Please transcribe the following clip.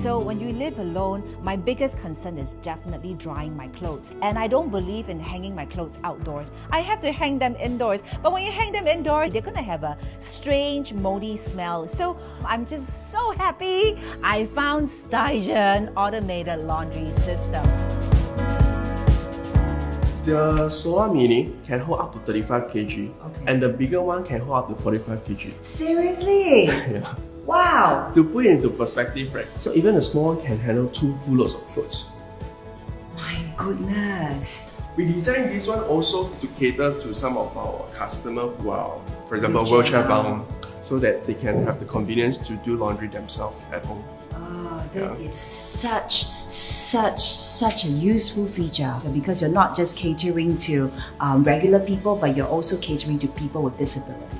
So when you live alone, my biggest concern is definitely drying my clothes. And I don't believe in hanging my clothes outdoors. I have to hang them indoors. But when you hang them indoors, they're gonna have a strange, moldy smell. So I'm just so happy I found Steigen automated laundry system. The Solar Mini can hold up to 35 kg, Okay. and the bigger one can hold up to 45 kg. Seriously? Yeah. Wow! To put it into perspective, right? So even the small one can handle 2 full loads of clothes. My goodness! We designed this one also to cater to some of our customers who are, for example, Wheelchair wheelchair bound, so that they can have the convenience to do laundry themselves at home. Oh, that is such a useful feature, because you're not just catering to regular people, but you're also catering to people with disability.